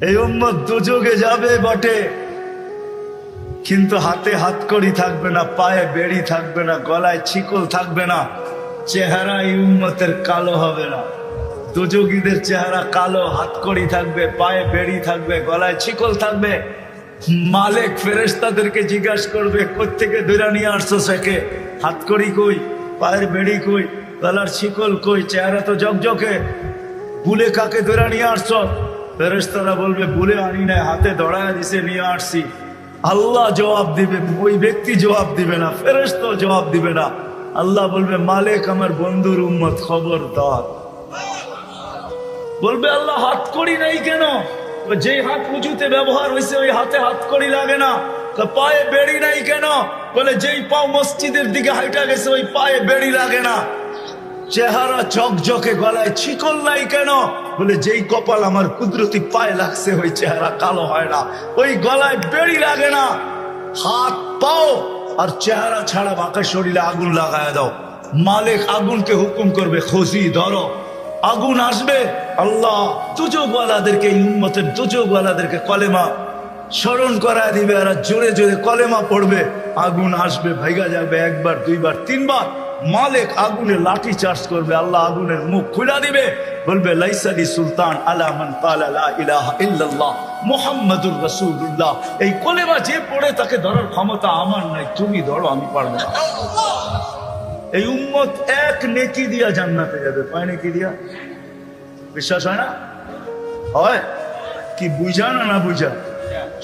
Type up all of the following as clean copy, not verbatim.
এই উম্মত দুযোগে যাবে বটে, কিন্তু হাতে হাতকড়ি থাকবে না, পায়ে বেড়ি থাকবে না, গলায় ছিকল থাকবে না, চেহারা এই উম্মতের কালো হবে না। দুযোগীদের চেহারা কালো, হাতকড়ি থাকবে, পায়ে বেড়ি থাকবে, গলায় ছিকল থাকবে। মালিক ফেরেশতাদেরকে জিজ্ঞাসা করবে, কোত্থেকে ধরে নিয়ে আসছো সেকে? হাতকড়ি কই, পায়ের বেড়ি কই, গলার ছিকল কই, চেহারা তো জকজকে, বুলে কাকে ধরে নিয়ে আসছো? ফেরেশতারা বলবে, বুলে আনি নাই, হাতে ধরায় দিছে, নিয়ে আসছি। আল্লাহ জবাব দিবে, ওই ব্যক্তি জবাব দিবে না, ফেরেশতাও জবাব দিবে না। আল্লাহ বলবে, মালিক আমার বন্ধুর উম্মত, খবরদার। বলবে, আল্লাহ হাতকড়ি নাই কেন? যে হাত উঁচুতে ব্যবহার হয়েছে ওই হাতে হাতকড়ি লাগে না। পায়ে বেড়ি নাই কেন? বলে, যেই পাও মসজিদের দিকে হাইটা গেছে ওই পায়ে বেড়ি লাগে না। চেহারা ঝকঝকে, গলায় ছিকল নাই কেন? বলে, যেই কপাল আমার কুদরতি পায়ে লাগছে ওই চেহারা কালো হয় না, ওই গলায় বেড়ি লাগে না। হাত পাও আর চেহারা ছাড়া বাঁকা শরীরে আগুন লাগায় দাও। মালিক আগুনকে হুকুম করবে, খুশি ধরো। আগুন আসবে, আল্লাহ দুযোগওয়ালাদেরকে, উম্মতের দুযোগওয়ালাদেরকে কলেমা স্মরণ করায় দিবে, আর জোরে জোরে কলেমা পড়বে। আগুন আসবে, ভাইগা যাবে, একবার, দুইবার, তিনবার। মালিক আগুনে লাঠি চার্জ করবে, আল্লাহ আগুনের মুখ খুলে দিবে, বলবে, লাইসালি সুলতান আলা মান ক্বালা লা ইলাহা ইল্লাল্লাহ মুহাম্মাদুর রাসূলুল্লাহ। এই কলেমা যে পড়ে তাকে ধরার ক্ষমতা আমার নাই, তুমি ধরো, আমি পারবো না। এই উম্মত এক নেকি দিয়া জান্নাতে যাবে। কয় নেকি দিয়া? বিশ্বাস হয় না? হয় কি? বুঝা না না বুঝা?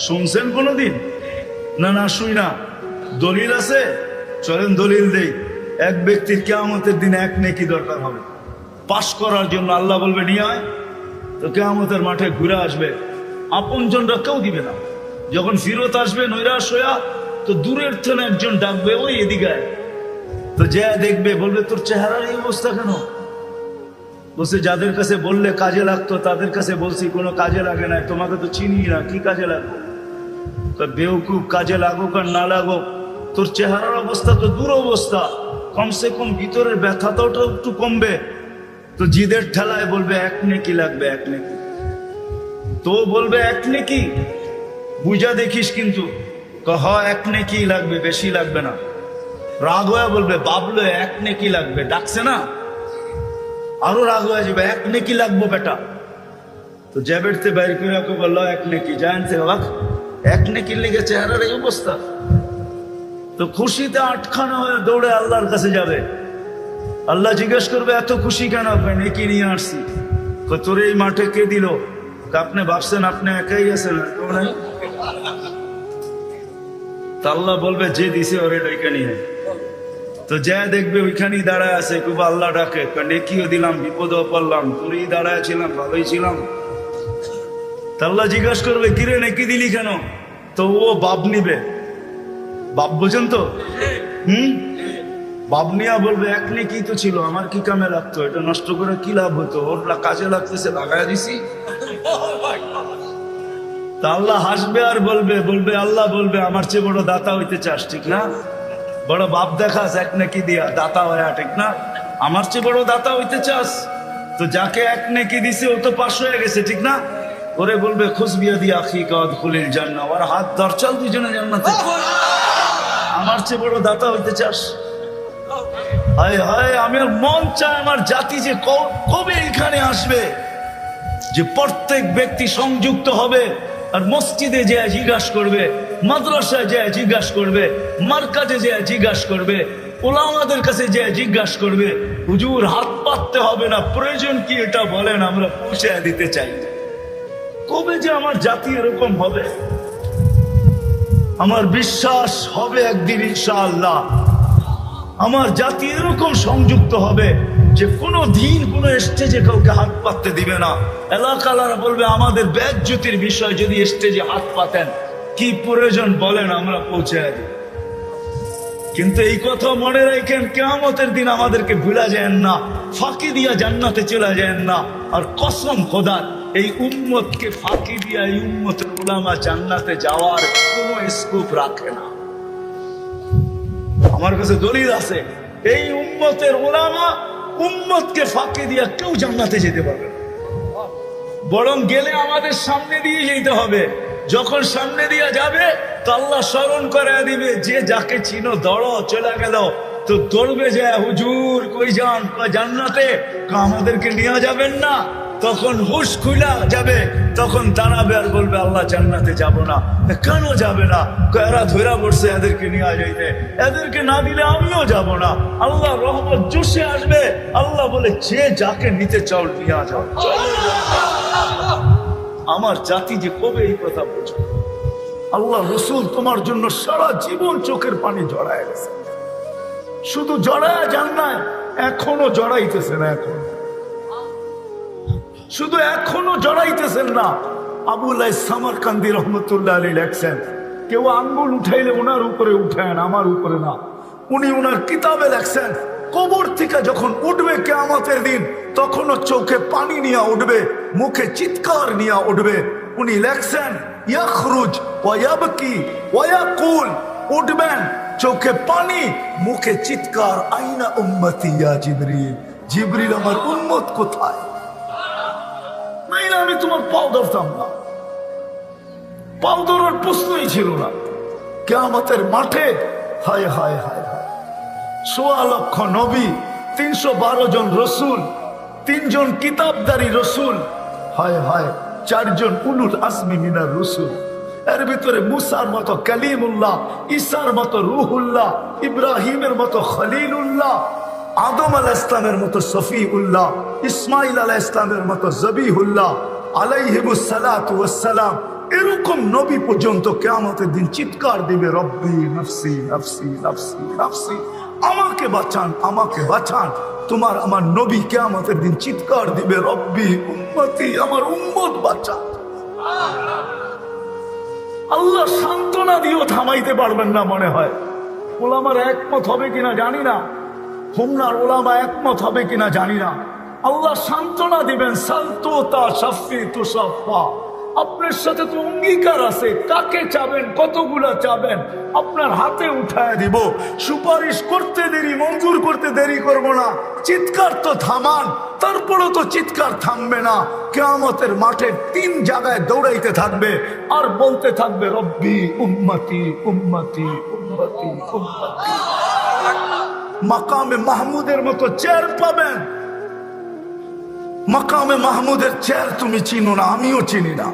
শুনছেন কোনদিন? না না শুই না। দলিল আছে? চলেন দলিল দেই। এক ব্যক্তির কিয়ামতের দিন এক নেকি দরকার হবে পাশ করার জন্য। আল্লাহ বলবে, নিয়ে আয়। তো কিয়ামতের মাঠে ঘুরে আসবে, আপনজনরা কেউ দিবে না। যখন ফিরত আসবে নৈরাশ হইয়া, তো দূরের থেকে একজন ডাকবে, ওই এদিকে আয়। তো যে দেখবে, বলবে, তোর চেহারার এই অবস্থা কেন? বলছে, যাদের কাছে বললে কাজে লাগতো তাদের কাছে বলছি, কোনো কাজে লাগে না, তোমাকে তো চিনি না, কি কাজে লাগবে? বেউকুব, কাজে লাগুক আর না লাগুক, তোর চেহারার অবস্থা তো দূর অবস্থা, কমসে কম ভিতরের ব্যথাটাও তো একটু কমবে। তো জিদের ঠেলায় বলবে, এক নেকি লাগবে, এক নেকি। তো বলবে, এক নেকি বুঝা দেখিস কিন্তু। হ, এক নেকি লাগবে, বেশি লাগবে না। রাগ হয়ে বলবে, বাবলো এক নেকি লাগবে, ডাকছে না? আরো রাগ হয়ে যাবে, এক নেকি লাগবো বেটা। তো জ্যাবেটতে বাইর করে বললো, এক নেকি। জানছে বাবা, এক নেকির লেগে চেহারার এই অবস্থা। তো খুশিতে আটখানা হয়ে দৌড়ে আল্লাহর কাছে যাবে। আল্লাহ জিজ্ঞেস করবে, এত খুশি কেন? নেকি নিয়ে আসছি। তোর এই মাঠে কে দিল? আপনি ভাবছেন আপনি একাই আছেন, আর কেউ নাই? তা আল্লাহ বলবে, যে দিছে ওরে ডেকে নিয়ে। তো যা দেখবে ওইখানেই দাঁড়ায় আছে, খুব আল্লাহ ডাকে, নেকিও দিলাম, বিপদেও পড়লাম, তোরই দাঁড়ায় ছিলাম, ভালোই ছিলাম। তা আল্লাহ জিজ্ঞাসা করবে, কিরে নেকি দিলি কেন? তো ও বাপ নিবে। বাপ বোঝেন তো? বাপ নিয়া বলবে, এক নেকি তো ছিল, আমার কি কামে লাগতো? এটা নষ্ট করে কি লাভ হতো? ওর কাজে লাগতেছে, লাগাই দিছি। তা আল্লাহ হাসবে আর বলবে, আল্লাহ বলবে, আমার চেয়ে বড় দাতা হইতে চাস, ঠিক না? বড় বাপ দেখাস এক নেকি দিয়া, দাতা হয়ে, ঠিক না? আমার চেয়ে বড় দাতা হইতে চাস? তো যাকে এক নেকি দিছে ও তো পাশ হয়ে গেছে, ঠিক না? ওরে বলবে, খুশবিয়া দিয়া আখি কাদ খুলিল জান্নাহ, ওর হাত ধর, চল দুজনে জান্নাতে। আমার চেয়ে বড় দাতা হইতে চাস? হায় হায়, আমার মন চায় আমার জাতি যে কবে এখানে আসবে, যে প্রত্যেক ব্যক্তি সংযুক্ত হবে আর মসজিদে যে জিজ্ঞাসা করবে, মাদ্রাসায় যে জিজ্ঞাসা করবে, মার্কাজে যে জিজ্ঞাসা করবে, ওলামাদের কাছে যে জিজ্ঞাসা করবে, হুজুর হাত পাততে হবে না, প্রয়োজন কি এটা বলেন, আমরা পৌঁছে দিতে চাই। কবে যে আমার জাতি এরকম হবে? আমার বিশ্বাস হবে একদিন ইনশাআল্লাহ আমার জাতি এরকম সংযুক্ত হবে যে কোনো দিন কোনো স্টেজে কাউকে হাত পাততে দিবে না। এলাকালারা বলবে, আমাদের বেজ্জতির বিষয়, যদি স্টেজে হাত পাতেন কি প্রয়োজন বলেন, আমরা পৌঁছে দিই। কিন্তু এই কথা মনে রাখেন, কিয়ামতের দিন আমাদেরকে ভুলা যায় না, ফাঁকি দিয়া জান্নাতে চলে যায় না। আর কসম খোদার, এই উম্মতকে ফাঁকি দিয়া এই উম্মতের উলামা জান্নাতে যাওয়ার কোনো স্কোপ রাখে না। আমার কাছে দলিল আছে, এই উম্মতের উলামা উম্মতকে ফাঁকি দিয়া কেউ জান্নাতে যেতে পারবে না। বরং গেলে আমাদের সামনে দিয়ে যেতে হবে। যখন সামনে দিয়ে যাবে তো আল্লাহ স্মরণ করে দিবে, যে যাকে চিনো দৌড়ো, চলে গেল তো দৌড়বে যায়, হুজুর কই যান? জান্নাতে। আমাদেরকে নিয়ে যাবেন না? তখন হুশ খুলা যাবে, তখন দাঁড়াবে আর বলবে আল্লাহ জান্নাতে যাব না। কেন যাবে না? এরা ধরা পড়ছে, এদেরকে নিয়ে যাইতে, এদেরকে না দিলে আমিও যাব না। আল্লাহ রহমত জোশে আসবে। আল্লাহ বলে যে যাকে নিতে চাও নিয়ে যাও। আমার জাতি যে কবে এই কথা বুঝবে? আল্লাহ রসুল তোমার জন্য সারা জীবন চোখের পানি জড়ায় গেছে, শুধু জড়ায় যান না, এখনো জড়াইতেছেন, শুধু এখনো জড়াইতেছেন না। আবুল সামারকান্দি রহমতুল্লাহ আলী লেখছেন, কেউ আঙ্গুল উঠাইলে ওনার উপরে উঠেন, আমার উপরে না। উনি ওনার কিতাবে লেখছেন, কবর থেকে যখন উঠবে কিয়ামতের দিন, তখনও চোখে পানি নিয়ে উঠবে, মুখে চিৎকার নিয়ে উঠবে। উনি লেখছেন, ইয়াখরুজ ওয়া ইয়াবকি ওয়া ইয়াকুল, উঠবেন চোখে পানি, মুখে চিৎকার, আইনা উম্মতি ইয়া জিবরিল, জিবরিল আমার উম্মত কোথায়? নাইলে আমি তোমার পাও ধরতাম না, পাও ধরার প্রশ্নই ছিল না। কিয়ামতের মাঠে হায় হায় হায় হায়, ১৬ লক্ষ নবী, ৩১২ জন রসুল, ৩ জন কিতাবদারি রসুল, হায় হায় 4 জন উলুল আজমি মিনার রসুল। এর ভিতরে মুসার মতো কালিমুল্লাহ, ঈসার মতো রুহুল্লাহ, ইব্রাহিমের মতো খলিলুল্লাহ, আদম আলাইহিস ইসলামের মতো সফিউল্লাহ, ইসমাইল আলাইহিস ইসলামের মতো জবিহুল্লাহ আলাইহিমুস সালাতু ওয়াস সালাম। এরকম নবী পর্যন্ত কিয়ামতের দিন চিৎকার দিবে, রব্বি নফসি নফসি নফসি নফসি, আমাকে বাঁচান, আমাকে বাঁচান। তোমার আমার নবী কিয়ামতের দিন চিৎকার দিবে, রব্বি উম্মতি, আমার উম্মত বাঁচান। আল্লাহ সান্ত্বনা দিয়েও থামাইতে পারবেন না মনে হয়। ওলামার একমত হবে কিনা জানি না, হোমনার ওলামা একমত হবে কিনা জানি না। আল্লাহ সান্ত্বনা দিবেন, সালতুতা শাফি তুসাফা, আপনার সাথে তো অঙ্গীকার আছে, কাকে চাবেন, কতগুলা চাবেন, আপনার হাতে উঠায় দিব। সুপারিশ করতে দেরি, মঞ্জুর করতে দেরি করব না। চিৎকার তো থামান, তারপরও তো চিৎকার থামবে না। কিয়ামতের মাঠে 3 জায়গায় দৌড়াইতে থাকবে আর বলতে থাকবে, রব্বি উম্মতি উম্মতি উম্মতি উম্মতি। মাকামে মাহমুদের মতো চেয়ার পাবেন। মাকামে মাহমুদের চেয়ার তুমি চিনো না, আমিও চিনি না,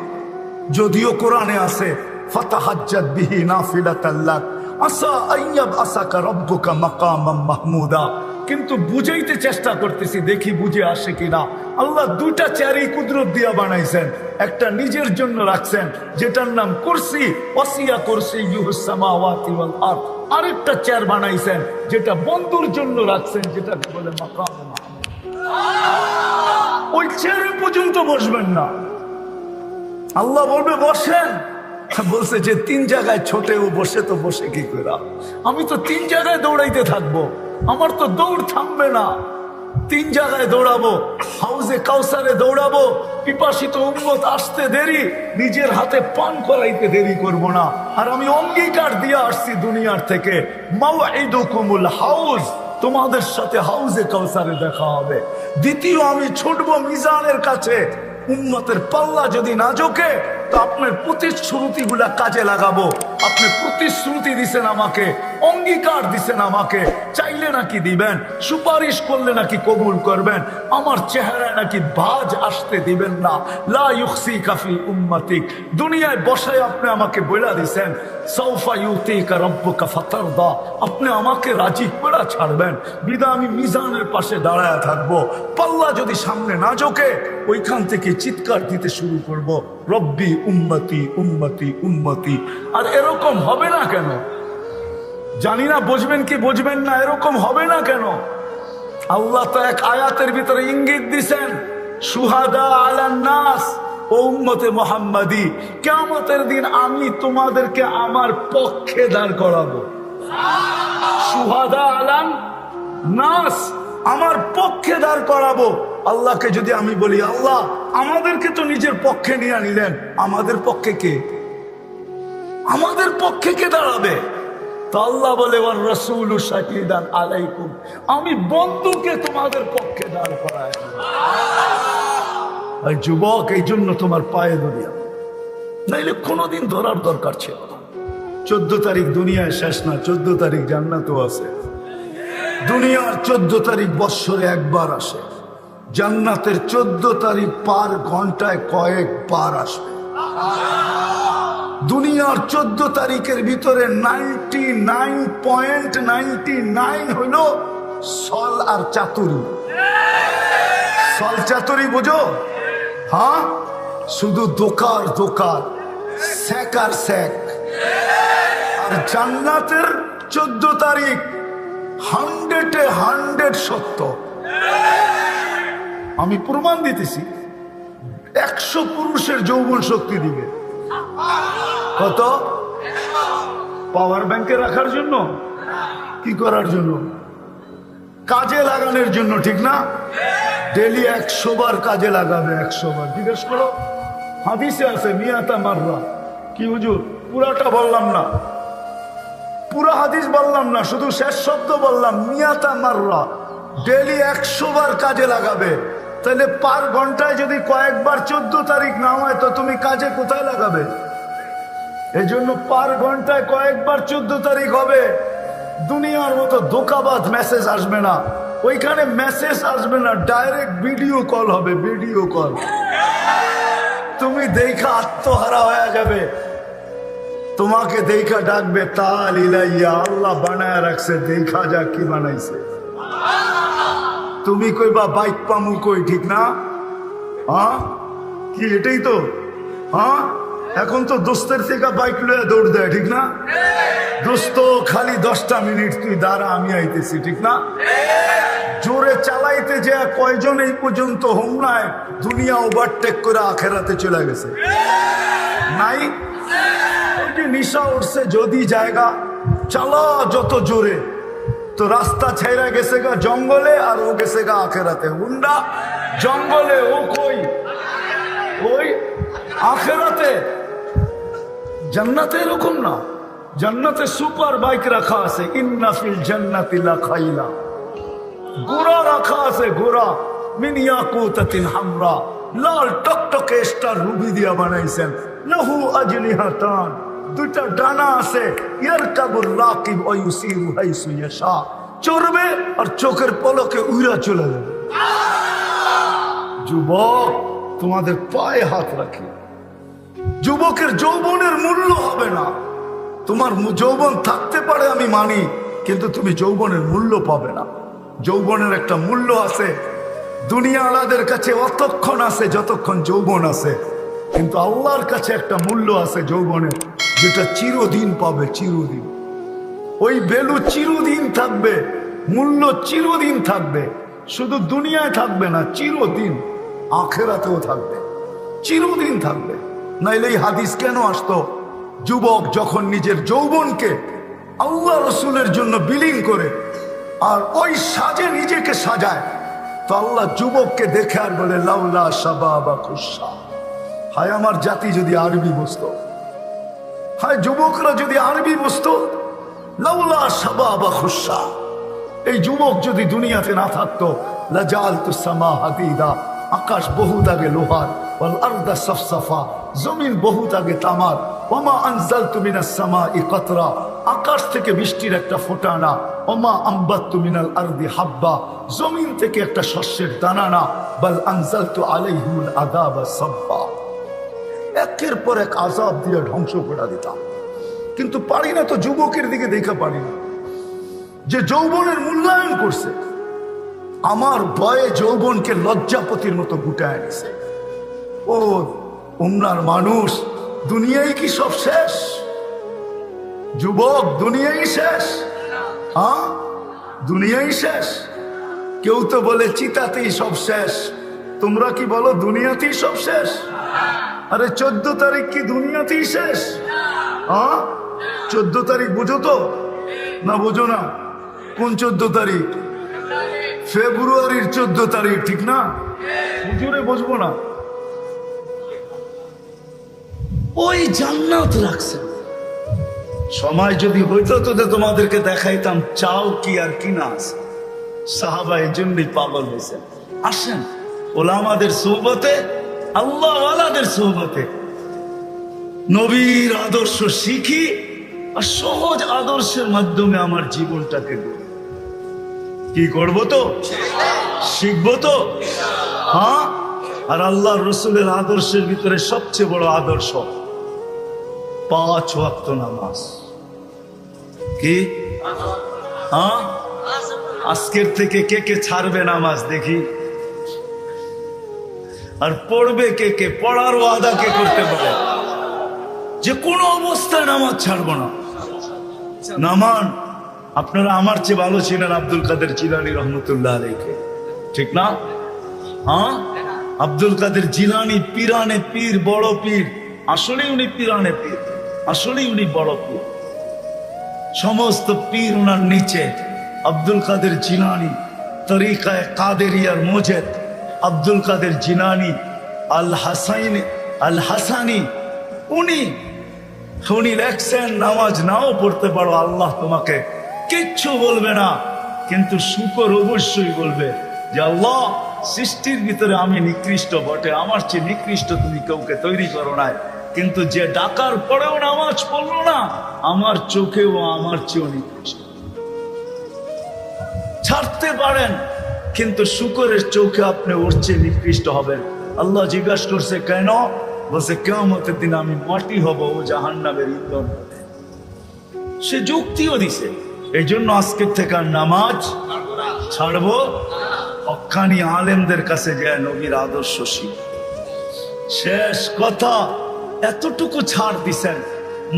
যদিও কোরআনে আছে, ফাতাহাজ্জাত বিহি নাফিলাতাল লাক আসা আইয়াব আসাকা রব্বুকা মাকামাম মাহমুদা। কিন্তু বুঝাইতে চেষ্টা করতেছি, দেখি বুঝে আসে কিনা। আল্লাহ 2টা চেয়ারই কুদরত দিয়া বানাইছেন। একটা নিজের জন্য রাখছেন, যেটার নাম কুরসি, ওয়াসিয়া কুরসিয়ুহুস সামাওয়াতি ওয়াল আরদ। আরেকটা চেয়ার বানাইছেন যেটা বন্ধুর জন্য রাখছেন, যেটাকে বলে মাকামে মাহমুদ। ওই চেয়ারে পর্যন্ত বসবেন না। আল্লাহ বলবে বসেন, বলছে যে 3 জায়গায় ছোটেও বসে, তো বসে কি করে? আমি তো 3 জায়গায় দৌড়াইতে থাকবো, আমার তো দৌড় থামবে না। 3 জায়গায় দৌড়াবো, হাউজে কাউসারে দৌড়াবো, পিপাসিত উম্মত আসতে দেরি, নিজের হাতে পান করাইতে দেরি করব না। আর আমি অঙ্গীকার দিয়ে আসছি দুনিয়ার থেকে, মাওঈদুকুমুল হাউজ, তোমাদের সাথে হাউজে কাউসারে দেখা হবে। দ্বিতীয়, আমি ছুটবো মিজানের কাছে। উম্মতের পাল্লা যদি না ঝোঁকে তো আপনার প্রতিশ্রুতিগুলা কাজে লাগাবো। আপনি প্রতিশ্রুতি দিছেন আমাকে, অঙ্গীকার দিছেন আমাকে, চাইলে নাকি দিবেন, সুপারিশ করলে নাকি কবুল করবেন, আমার চেহারায় নাকি ভাঁজ আসতে দিবেন না। লা ইউখসিকা ফি উম্মতিক, দুনিয়ায় বসায় আপনি আমাকে বলে দিছেন, সাউফা ইউতিকা রাব্বুকা ফাতারদা, আপনি আমাকে রাজি করে ছাড়বেন। বিধায় আমি মিজানের পাশে দাঁড়ায় থাকবো। পাল্লা যদি সামনে না ঝোঁকে, ওইখান থেকে চিৎকার দিতে শুরু করব, রব্বি উম্মতি উম্মতি উম্মতি। আর এরকম হবে না কেন জানি না, বুঝবেন কি বুঝবেন না, এরকম হবে না কেন? আল্লাহ তো এক আয়াতের ভিতরে ইঙ্গিত দিছেন, শুহাদা আলান নাস, ও উম্মতে মুহাম্মাদি, কিয়ামতের দিন আমি তোমাদেরকে আমার পক্ষে দাঁড় করাবো। শুহাদা আলান নাস, আমার পক্ষে দাঁড় করাবো। আল্লাহকে যদি আমি বলি, আল্লাহ আমাদেরকে তো নিজের পক্ষে নিয়ে নিলেন, আমাদের পক্ষে কে? আমাদের পক্ষে কে দাঁড়াবে? তো আল্লাহ বলে, ওয়ার রাসূলু শাহিদান আলাইকুম, আমি বন্ধুকে তোমাদের পক্ষে দাঁড় করায়। আর যুবক, এই জন্য তোমার পায়ে ধরিয়া, নাইলে কোনোদিন ধরার দরকার ছিল না। 14 তারিখ দুনিয়ায় শেষ না, 14 তারিখ জান্নাতও আছে। দুনিয়ার 14 তারিখ বৎসরে একবার আসে, জান্নাতের 14 তারিখ পার ঘন্টায় কয়েকবার আসবে। দুনিয়ার 14 তারিখের ভিতরে 99.99 হইল সল আর চাতুরি। সল চাতুরি বুঝো? হ্যাঁ, শুধু দোকার দোকার, স্যাক আর স্যাক। আর জান্নাতের 14 তারিখ 100 সত্য। আমি প্রমাণ দিতেছি, 100 পুরুষের যৌবন শক্তি দিবে। কত? পাওয়ার ব্যাংকে রাখার জন্য? কি করার জন্য? কাজে লাগানোর জন্য, ঠিক না? ডেলি 100 বার কাজে লাগাবে, 100 বার। জিজ্ঞেস করো, হাদিসে আছে মিয়াতা মাররা। কি হুজুর? পুরাটা বললাম না, পুরা হাদিস বললাম না, শুধু শেষ শব্দ বললাম, মিয়াতা মাররা। ডেলি 100 বার কাজে লাগাবে। তাহলে পার ঘন্টায় যদি কয়েকবার 14 তারিখ না হয়, তো তুমি কাজে কোথায় লাগাবে? এই জন্য পার ঘন্টায় কয়েকবার 14 তারিখ হবে। দুনিয়ার মতো ধোকাবাজ মেসেজ আসবে না, ওইখানে মেসেজ আসবে না, ডাইরেক্ট ভিডিও কল হবে। ভিডিও কল তুমি দেখা আত্মহারা হয়ে যাবে। তোমাকে দেখা ডাকবে, তাল ইলাইয়া, আল্লাহ বানায় রাখছে, দেখা যা কি বানাইছে। তুমি কইবা বাইক পামু কই, ঠিক না? হ্যাঁ, কি এটাই তো? হ্যাঁ, এখন তো দোস্তের থেকে বাইক লয়ে দৌড় দেয়, ঠিক না? দোস্ত খালি 10টা মিনিট তুই দাঁড়া, আমি আইতেছি, ঠিক না? জোরে চালাইতে যে কয়জন এই পর্যন্ত হোমনায় দুনিয়া ওভারটেক করে আখেরাতে চলে গেছে? নাই? ওই যে নিশা উঠছে, যদি জায়গা চালা যত জোরে, তো রাস্তা ছেড়ে গেছে গা জঙ্গলে, আর ও গেছে গা আখেরাতে। হুন্ডা জঙ্গলে, ও কই? ওই আখেরাতে। জান্নাতে এরকম না, জান্নাতে সুপার বাইক রাখা আছে, ইন্না ফিল জান্নাতি লাখাইলা, ঘোড়া রাখা আছে, ঘোড়া মিন ইয়াকুতাতিন হামরা, লাল টকটকে স্টার রুবি দিয়া বানাইছেন। লাহু আজনিহাতান, দুইটা ডানা আছে। ইয়ারকাবুর রাকিব ওয়া ইউসিরু হাইসু ইয়াশা, চড়বে আর চোখের পলকে উইরা চলে যাবে। যুবক, তোমাদের পায়ে হাত রাখি। যুবকের যৌবনের মূল্য হবে না। তোমার যৌবন থাকতে পারে আমি মানি, কিন্তু তুমি যৌবনের মূল্য পাবে না। যৌবনের একটা মূল্য আছে। দুনিয়া আলাদের কাছে অতক্ষণ আছে যতক্ষণ যৌবন আছে, কিন্তু আল্লাহর কাছে একটা মূল্য আছে যৌবনের, যেটা চিরদিন পাবে, চিরদিন। ওই ভ্যালু চিরদিন থাকবে, মূল্য চিরদিন থাকবে। শুধু দুনিয়ায় থাকবে না, চিরদিন আখেরাতেও থাকবে, চিরদিন থাকবে। নাইলে এই হাদিস কেন আসতো? যুবক যখন নিজের যৌবনকে আল্লাহ রসুলের জন্য বিলীন করে আর ওই সাজে নিজেকে সাজায়, তো আল্লাহ যুবককে দেখে আর বলে, লাউলা শাবাবা খুশা। হায় আমার জাতি যদি আরবি বুঝতো, হায় যুবকরা যদি আরবি বুঝতো, লাউলা শাবাবা খুশা। এই যুবক যদি দুনিয়াতে না থাকতো, লাজালতু সামা হাদিদা, আকাশ বহুত আগে লোহার, ওয়াল আরদা সফসফা, জমিন বহুত আগে তামার, ওমা আনজালতু মিনাস সামাই কতরা, আকাশ থেকে বৃষ্টির একটা ফোঁটা না, ওমা আম্বাততু মিনাল আরদি হাব্বা, জমিন থেকে একটা শস্যের দানা না, বাল আনজালতু আলাইহিল আযাবা সাব্বা। একের পর এক আযাব দিয়ে ধ্বংস করে দিতাম, কিন্তু পারি না। তো যুবকের দিকে দেখা পারি না, যে যৌবনের মূল্যায়ন করছে। আমার ভয়ে যৌবনকে লজ্জাপতির মতো গুটায় নিছে। ও উমরার মানুষ, দুনিয়ায় কি সব শেষ? যুবক, দুনিয়াই শেষ? হ্যাঁ, দুনিয়াই শেষ। কেউ তো বলে চিতাতেই সব শেষ, তোমরা কি বলো দুনিয়াতেই সব শেষ? আরে 14 তারিখ কি দুনিয়াতেই শেষ? হ্যাঁ, 14 তারিখ বুঝো তো না? বুঝো না? কোন 14 তারিখ? ফেব্রুয়ারির 14 তারিখ, ঠিক না? হুজুরে বুঝবো না? ওই জান্নাত রাখছে। সময় যদি হইতো তো তোমাদেরকে দেখাইতাম চাও কি আর কি না আছে। সাহাবা এই জন্যই পাগল হয়েছেন। আসেন ওলামাদের সুহবতে আল্লাহ ওয়ালাদের সোহবতে নবীর আদর্শ শিখি, আর সহজ আদর্শের মাধ্যমে আমার জীবনটাকে গড়ি। কি করবো তো? শিখবো তো? হ্যাঁ। আর আল্লাহ রসুলের আদর্শের ভিতরে সবচেয়ে বড় আদর্শ 5 ওয়াক্ত নামাজ। কি? হ্যাঁ, আজকের থেকে কে কে ছাড়বে নামাজ দেখি? আর পড়বে কে কে? পড়ার ওয়াদা কে করতে পারে যে কোনো অবস্থায় নামাজ ছাড়বো না? নামান। আপনারা আমার চেয়ে ভালো ছিলেন আব্দুল কাদের জিলানী রহমতুল্লাহ আলাইহি, ঠিক না? হ্যাঁ, আব্দুল কাদের জিলানী পীরানে পীর, বড় পীর। আসলে উনি পীরানে পীর, আসলে উনি বড় পীর। সমস্ত পীর উনার নিচে। আব্দুল কাদের জিলানী তরিকায় কাদেরিয়ার মোজেদ, আব্দুল কাদের জিলানী আল হাসানি, উনি লেখছেন নামাজ নাও পড়তে পারো, আল্লাহ তোমাকে কিচ্ছু বলবে না, কিন্তু শুকর অবশ্যই বলবে যে আল্লাহ সৃষ্টির ভিতরে আমি নিকৃষ্ট বটে, আমার চেয়ে নিকৃষ্ট তুমি কাউকে তৈরি করো নাই, কিন্তু যে ডাকার পরেও নামাজ পড়লো না, আমার চোখেও আমার চেয়েও নিকৃষ্ট। ছাড়তে পারেন, কিন্তু শুকরের চোখে আপনি ওর চেয়ে নিকৃষ্ট হবেন। আল্লাহ জিজ্ঞাসা করছে কেন? বলছে কিয়ামতের দিন আমি মাটি হব, ও জাহান্নামের ইন্ধন হবে। সে যুক্তিও দিছে। এই জন্য আজকের থেকে নামাজ ছাড়বো। হক্কানি আলেমদের কাছে যায় নবীর আদর্শ শিখ। শেষ কথা, এতটুকু ছাড় দিছেন,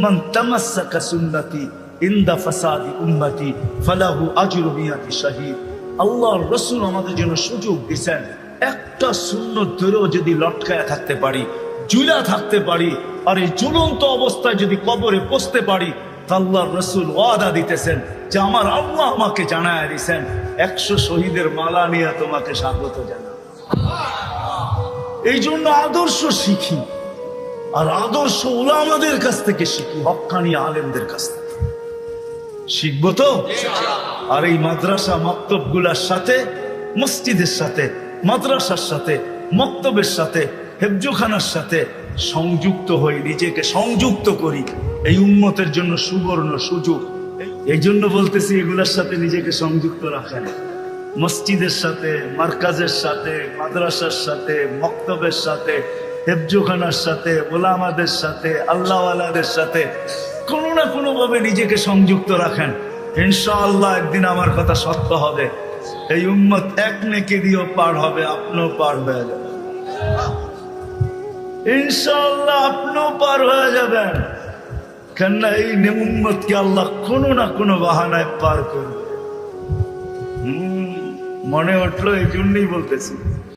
মান তামাসসাকা সুন্নতি ইনদা ফাসাদি উম্মতি ফালাহু আজরু মিয়াতি শাহীদ। আল্লাহর রাসূল আমাদের জন্য সুযোগ দিছেন, একটা সুন্নত ধরেও যদি লটকায়া থাকতে পারি, ঝুলা থাকতে পারি, আর এই ঝুলন্ত অবস্থায় যদি কবরে পৌঁছতে পারি, আল্লাহর রাসূল ওয়াদা দিতেছেন যে আমার আল্লাহ আমাকে জানায় দিয়েছেন 100 শহীদের মালা নিয়ে তোমাকে স্বাগত জানাই। এই জন্য আদর্শ শিখি, আর আদর্শ উলামাদের কাছ থেকে শিখি, হক্কানি আলেমদের কাছ থেকে শিখবো তো। আর এই মাদ্রাসা মক্তব গুলার সাথে, মসজিদের সাথে, মাদ্রাসার সাথে, মক্তবের সাথে, হেফজোখানার সাথে সংযুক্ত হই, নিজেকে সংযুক্ত করি। এই উম্মতের জন্য সুবর্ণ সুযোগ। এই জন্য বলতেছি এগুলার সাথে নিজেকে সংযুক্ত রাখেন। মসজিদের সাথে, মার্কাজের সাথে, মাদ্রাসার সাথে, মক্তবের সাথে, হেফজোখানার সাথে, ওলামাদের সাথে, আল্লাহওয়ালাদের সাথে কোনো না কোনো ভাবে নিজেকে সংযুক্ত রাখেন। ইনশাআল্লাহ একদিন আমার কথা সত্য হবে। এই উম্মত এক নেকি দিয়েও পার হবে, আপনিও পার হয়ে যাবেন ইনশাআল্লাহ, আপনিও পার হয়ে যাবেন। কেননা এই উম্মতকে আল্লাহ কোনো না কোনো বাহানায় পার করবে। মনে উঠলো, এই জন্যই বলতেছি।